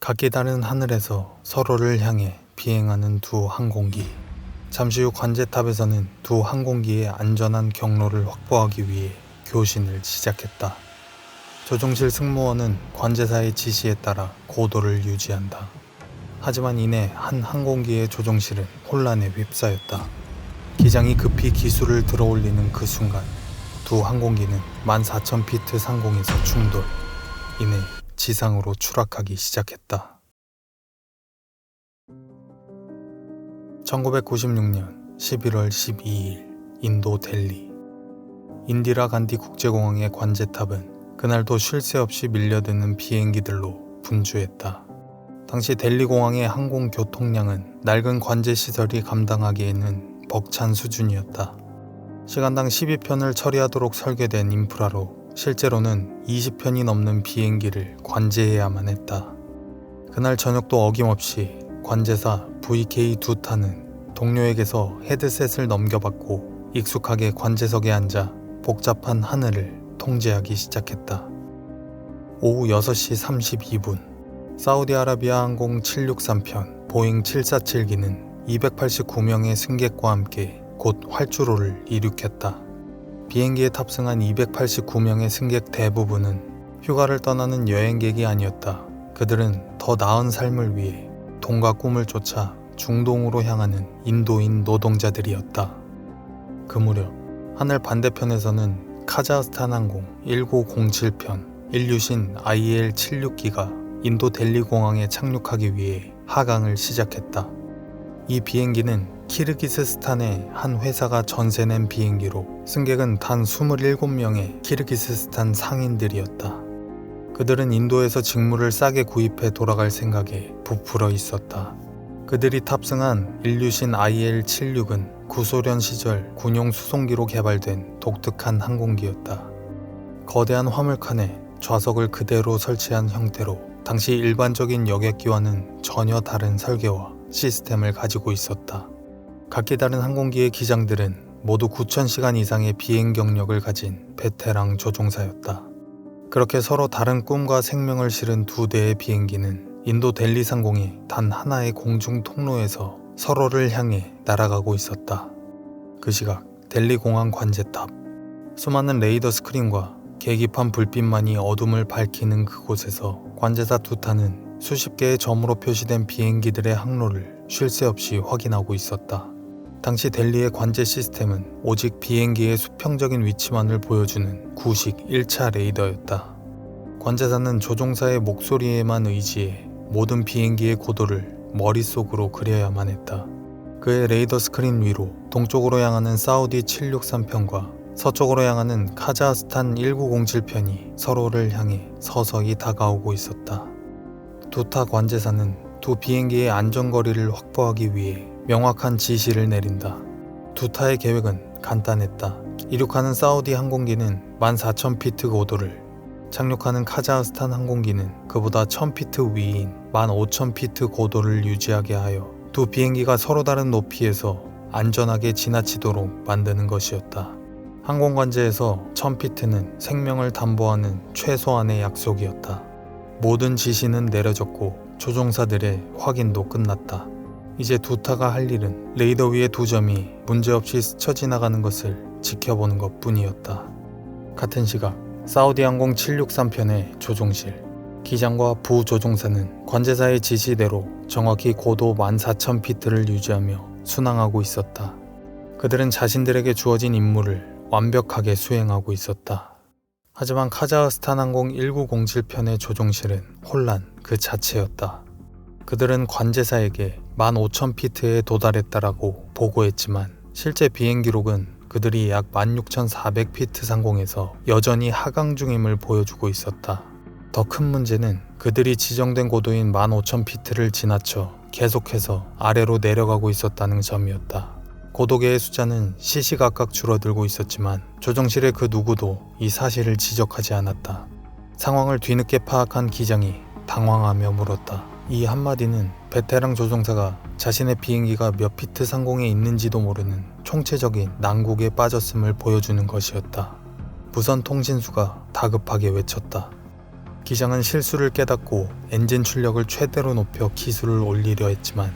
각기 다른 하늘에서 서로를 향해 비행하는 두 항공기. 잠시 후 관제탑에서는 두 항공기의 안전한 경로를 확보하기 위해 교신을 시작했다. 조종실 승무원은 관제사의 지시에 따라 고도를 유지한다. 하지만 이내 한 항공기의 조종실은 혼란에 휩싸였다. 기장이 급히 기술을 들어올리는 그 순간 두 항공기는 14,000피트 상공에서 충돌, 이내 지상으로 추락하기 시작했다. 1996년 11월 12일 인도 델리. 인디라 간디 국제공항의 관제탑은 그날도 쉴 새 없이 밀려드는 비행기들로 분주했다. 당시 델리 공항의 항공 교통량은 낡은 관제 시설이 감당하기에는 벅찬 수준이었다. 시간당 12편을 처리하도록 설계된 인프라로 실제로는 20편이 넘는 비행기를 관제해야만 했다. 그날 저녁도 어김없이 관제사 VK 두타는 동료에게서 헤드셋을 넘겨받고 익숙하게 관제석에 앉아 복잡한 하늘을 통제하기 시작했다. 오후 6시 32분 사우디아라비아 항공 763편 보잉 747기는 289명의 승객과 함께 곧 활주로를 이륙했다. 비행기에 탑승한 289명의 승객 대부분은 휴가를 떠나는 여행객이 아니었다. 그들은 더 나은 삶을 위해 돈과 꿈을 쫓아 중동으로 향하는 인도인 노동자들이었다. 그 무렵 하늘 반대편에서는 카자흐스탄 항공 1907편 일류신 IL-76기가 인도 델리 공항에 착륙하기 위해 하강을 시작했다. 이 비행기는 키르기스스탄의 한 회사가 전세낸 비행기로 승객은 단 27명의 키르기스스탄 상인들이었다. 그들은 인도에서 직물을 싸게 구입해 돌아갈 생각에 부풀어 있었다. 그들이 탑승한 일류신 IL-76은 구소련 시절 군용 수송기로 개발된 독특한 항공기였다. 거대한 화물칸에 좌석을 그대로 설치한 형태로 당시 일반적인 여객기와는 전혀 다른 설계와 시스템을 가지고 있었다. 각기 다른 항공기의 기장들은 모두 9,000시간 이상의 비행 경력을 가진 베테랑 조종사였다. 그렇게 서로 다른 꿈과 생명을 실은 두 대의 비행기는 인도 델리 상공의 단 하나의 공중 통로에서 서로를 향해 날아가고 있었다. 그 시각 델리 공항 관제탑. 수많은 레이더 스크린과 계기판 불빛만이 어둠을 밝히는 그곳에서 관제사 두타는 수십 개의 점으로 표시된 비행기들의 항로를 쉴 새 없이 확인하고 있었다. 당시 델리의 관제 시스템은 오직 비행기의 수평적인 위치만을 보여주는 구식 1차 레이더였다. 관제사는 조종사의 목소리에만 의지해 모든 비행기의 고도를 머릿속으로 그려야만 했다. 그의 레이더 스크린 위로 동쪽으로 향하는 사우디 763편과 서쪽으로 향하는 카자흐스탄 1907편이 서로를 향해 서서히 다가오고 있었다. 두타 관제사는 두 비행기의 안전거리를 확보하기 위해 명확한 지시를 내린다. 두타의 계획은 간단했다. 이륙하는 사우디 항공기는 14,000피트 고도를, 착륙하는 카자흐스탄 항공기는 그보다 1,000피트 위인 15,000피트 고도를 유지하게 하여 두 비행기가 서로 다른 높이에서 안전하게 지나치도록 만드는 것이었다. 항공관제에서 1,000피트는 생명을 담보하는 최소한의 약속이었다. 모든 지시는 내려졌고 조종사들의 확인도 끝났다. 이제 두타가 할 일은 레이더 위의 두 점이 문제없이 스쳐 지나가는 것을 지켜보는 것 뿐이었다. 같은 시각 사우디 항공 763편의 조종실. 기장과 부조종사는 관제사의 지시대로 정확히 고도 14,000피트를 유지하며 순항하고 있었다. 그들은 자신들에게 주어진 임무를 완벽하게 수행하고 있었다. 하지만 카자흐스탄 항공 1907편의 조종실은 혼란 그 자체였다. 그들은 관제사에게 15,000피트에 도달했다라고 보고했지만 실제 비행 기록은 그들이 약 16,400피트 상공에서 여전히 하강 중임을 보여주고 있었다. 더 큰 문제는 그들이 지정된 고도인 15,000피트를 지나쳐 계속해서 아래로 내려가고 있었다는 점이었다. 고도계의 숫자는 시시각각 줄어들고 있었지만 조종실의 그 누구도 이 사실을 지적하지 않았다. 상황을 뒤늦게 파악한 기장이 당황하며 물었다. 이 한마디는 베테랑 조종사가 자신의 비행기가 몇 피트 상공에 있는지도 모르는 총체적인 난국에 빠졌음을 보여주는 것이었다. 무선 통신수가 다급하게 외쳤다. 기장은 실수를 깨닫고 엔진 출력을 최대로 높여 기술을 올리려 했지만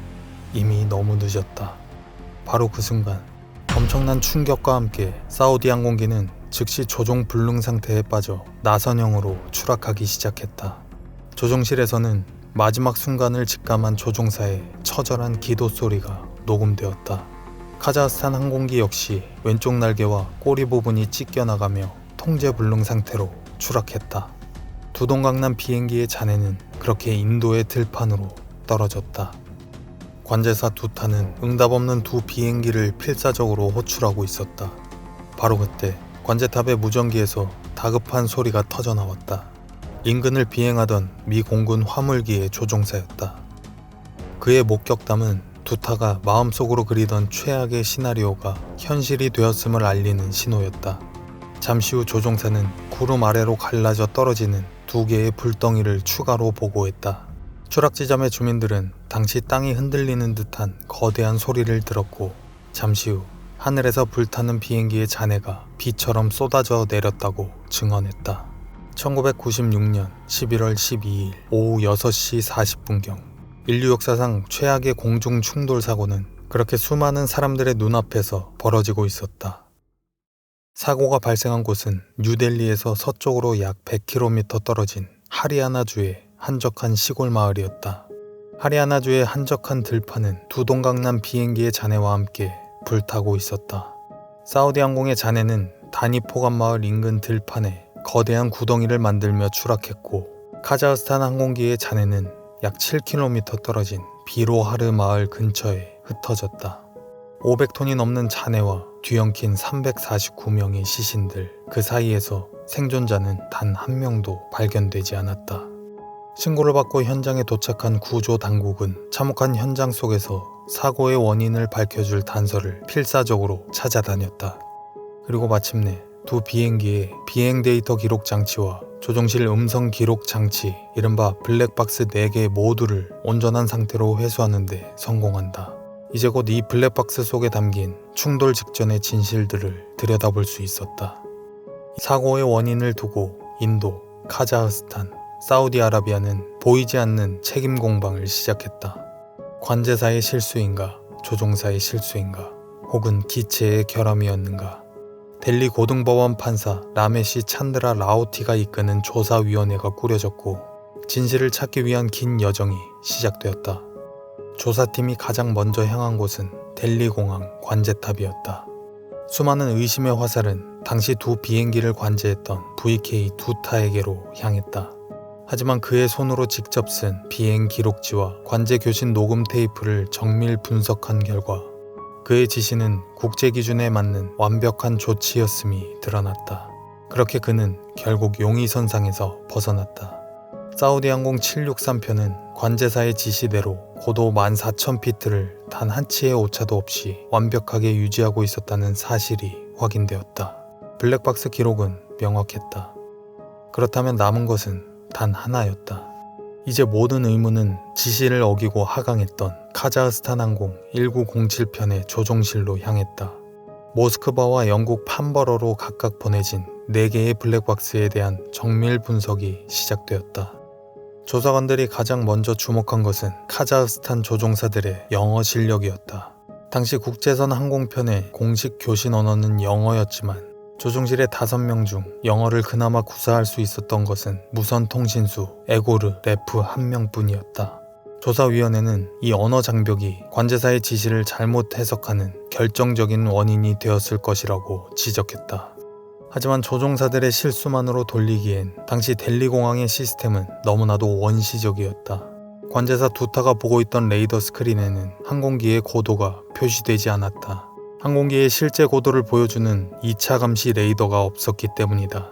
이미 너무 늦었다. 바로 그 순간 엄청난 충격과 함께 사우디 항공기는 즉시 조종 불능 상태에 빠져 나선형으로 추락하기 시작했다. 조종실에서는 마지막 순간을 직감한 조종사의 처절한 기도 소리가 녹음되었다. 카자흐스탄 항공기 역시 왼쪽 날개와 꼬리 부분이 찢겨나가며 통제 불능 상태로 추락했다. 두동강난 비행기의 잔해는 그렇게 인도의 들판으로 떨어졌다. 관제사 두타는 응답 없는 두 비행기를 필사적으로 호출하고 있었다. 바로 그때 관제탑의 무전기에서 다급한 소리가 터져나왔다. 인근을 비행하던 미 공군 화물기의 조종사였다. 그의 목격담은 두타가 마음속으로 그리던 최악의 시나리오가 현실이 되었음을 알리는 신호였다. 잠시 후 조종사는 구름 아래로 갈라져 떨어지는 두 개의 불덩이를 추가로 보고했다. 추락 지점의 주민들은 당시 땅이 흔들리는 듯한 거대한 소리를 들었고 잠시 후 하늘에서 불타는 비행기의 잔해가 비처럼 쏟아져 내렸다고 증언했다. 1996년 11월 12일 오후 6시 40분경 인류 역사상 최악의 공중 충돌 사고는 그렇게 수많은 사람들의 눈앞에서 벌어지고 있었다. 사고가 발생한 곳은 뉴델리에서 서쪽으로 약 100km 떨어진 하리아나주의 한적한 시골 마을이었다. 하리아나주의 한적한 들판은 두동강난 비행기의 잔해와 함께 불타고 있었다. 사우디 항공의 잔해는 다니포간 마을 인근 들판에 거대한 구덩이를 만들며 추락했고 카자흐스탄 항공기의 잔해는 약 7km 떨어진 비로하르 마을 근처에 흩어졌다. 500톤이 넘는 잔해와 뒤엉킨 349명의 시신들, 그 사이에서 생존자는 단 한 명도 발견되지 않았다. 신고를 받고 현장에 도착한 구조 당국은 참혹한 현장 속에서 사고의 원인을 밝혀줄 단서를 필사적으로 찾아다녔다. 그리고 마침내 두 비행기의 비행 데이터 기록 장치와 조종실 음성 기록 장치, 이른바 블랙박스 4개 모두를 온전한 상태로 회수하는 데 성공한다. 이제 곧 이 블랙박스 속에 담긴 충돌 직전의 진실들을 들여다볼 수 있었다. 사고의 원인을 두고 인도, 카자흐스탄, 사우디아라비아는 보이지 않는 책임 공방을 시작했다. 관제사의 실수인가, 조종사의 실수인가, 혹은 기체의 결함이었는가. 델리 고등법원 판사 라메시 찬드라 라오티가 이끄는 조사위원회가 꾸려졌고 진실을 찾기 위한 긴 여정이 시작되었다. 조사팀이 가장 먼저 향한 곳은 델리 공항 관제탑이었다. 수많은 의심의 화살은 당시 두 비행기를 관제했던 VK 두타에게로 향했다. 하지만 그의 손으로 직접 쓴 비행 기록지와 관제 교신 녹음 테이프를 정밀 분석한 결과 그의 지시는 국제 기준에 맞는 완벽한 조치였음이 드러났다. 그렇게 그는 결국 용의선상에서 벗어났다. 사우디 항공 763편은 관제사의 지시대로 고도 14,000피트를 단 한 치의 오차도 없이 완벽하게 유지하고 있었다는 사실이 확인되었다. 블랙박스 기록은 명확했다. 그렇다면 남은 것은 단 하나였다. 이제 모든 의문은 지시를 어기고 하강했던 카자흐스탄 항공 1907편의 조종실로 향했다. 모스크바와 영국 판버러로 각각 보내진 4개의 블랙박스에 대한 정밀 분석이 시작되었다. 조사관들이 가장 먼저 주목한 것은 카자흐스탄 조종사들의 영어 실력이었다. 당시 국제선 항공편의 공식 교신 언어는 영어였지만 조종실의 5명 중 영어를 그나마 구사할 수 있었던 것은 무선 통신수 에고르 레프 1명뿐이었다. 조사위원회는 이 언어 장벽이 관제사의 지시를 잘못 해석하는 결정적인 원인이 되었을 것이라고 지적했다. 하지만 조종사들의 실수만으로 돌리기엔 당시 델리 공항의 시스템은 너무나도 원시적이었다. 관제사 두타가 보고 있던 레이더 스크린에는 항공기의 고도가 표시되지 않았다. 항공기의 실제 고도를 보여주는 2차 감시 레이더가 없었기 때문이다.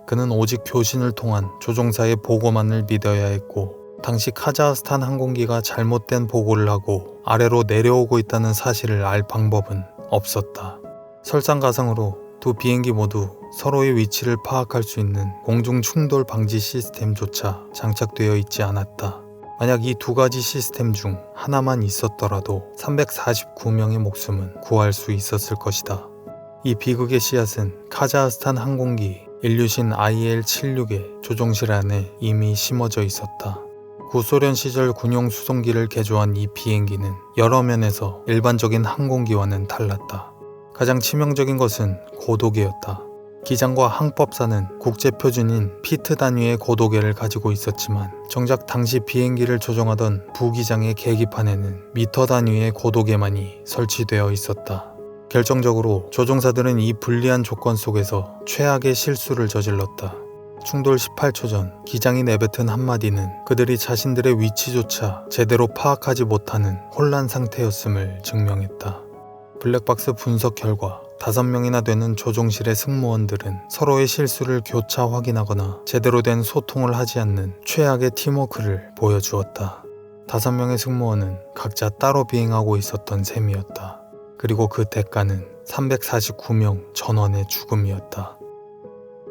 그는 오직 교신을 통한 조종사의 보고만을 믿어야 했고 당시 카자흐스탄 항공기가 잘못된 보고를 하고 아래로 내려오고 있다는 사실을 알 방법은 없었다. 설상가상으로 두 비행기 모두 서로의 위치를 파악할 수 있는 공중 충돌 방지 시스템조차 장착되어 있지 않았다. 만약 이 두 가지 시스템 중 하나만 있었더라도 349명의 목숨은 구할 수 있었을 것이다. 이 비극의 씨앗은 카자흐스탄 항공기 인류신 IL-76의 조종실 안에 이미 심어져 있었다. 구소련 시절 군용 수송기를 개조한 이 비행기는 여러 면에서 일반적인 항공기와는 달랐다. 가장 치명적인 것은 고도계였다. 기장과 항법사는 국제표준인 피트 단위의 고도계를 가지고 있었지만 정작 당시 비행기를 조종하던 부기장의 계기판에는 미터 단위의 고도계만이 설치되어 있었다. 결정적으로 조종사들은 이 불리한 조건 속에서 최악의 실수를 저질렀다. 충돌 18초 전 기장이 내뱉은 한마디는 그들이 자신들의 위치조차 제대로 파악하지 못하는 혼란 상태였음을 증명했다. 블랙박스 분석 결과 5명이나 되는 조종실의 승무원들은 서로의 실수를 교차 확인하거나 제대로 된 소통을 하지 않는 최악의 팀워크를 보여주었다. 5명의 승무원은 각자 따로 비행하고 있었던 셈이었다. 그리고 그 대가는 349명 전원의 죽음이었다.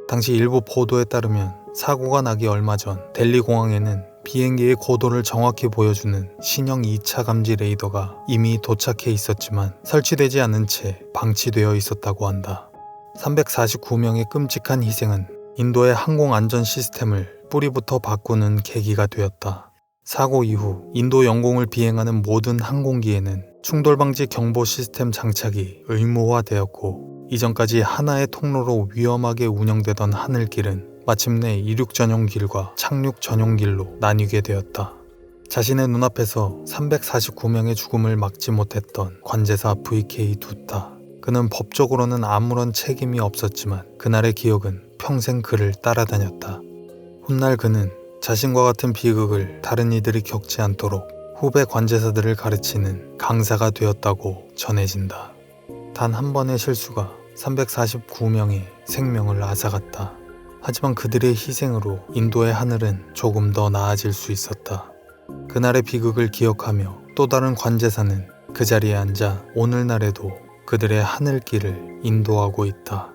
당시 일부 보도에 따르면 사고가 나기 얼마 전 델리 공항에는 비행기의 고도를 정확히 보여주는 신형 2차 감지 레이더가 이미 도착해 있었지만 설치되지 않은 채 방치되어 있었다고 한다. 349명의 끔찍한 희생은 인도의 항공안전 시스템을 뿌리부터 바꾸는 계기가 되었다. 사고 이후 인도 영공을 비행하는 모든 항공기에는 충돌방지 경보 시스템 장착이 의무화되었고 이전까지 하나의 통로로 위험하게 운영되던 하늘길은 마침내 이륙 전용길과 착륙 전용길로 나뉘게 되었다. 자신의 눈앞에서 349명의 죽음을 막지 못했던 관제사 VK 두타. 그는 법적으로는 아무런 책임이 없었지만 그날의 기억은 평생 그를 따라다녔다. 훗날 그는 자신과 같은 비극을 다른 이들이 겪지 않도록 후배 관제사들을 가르치는 강사가 되었다고 전해진다. 단 한 번의 실수가 349명의 생명을 앗아갔다. 하지만 그들의 희생으로 인도의 하늘은 조금 더 나아질 수 있었다. 그날의 비극을 기억하며 또 다른 관제사는 그 자리에 앉아 오늘날에도 그들의 하늘길을 인도하고 있다.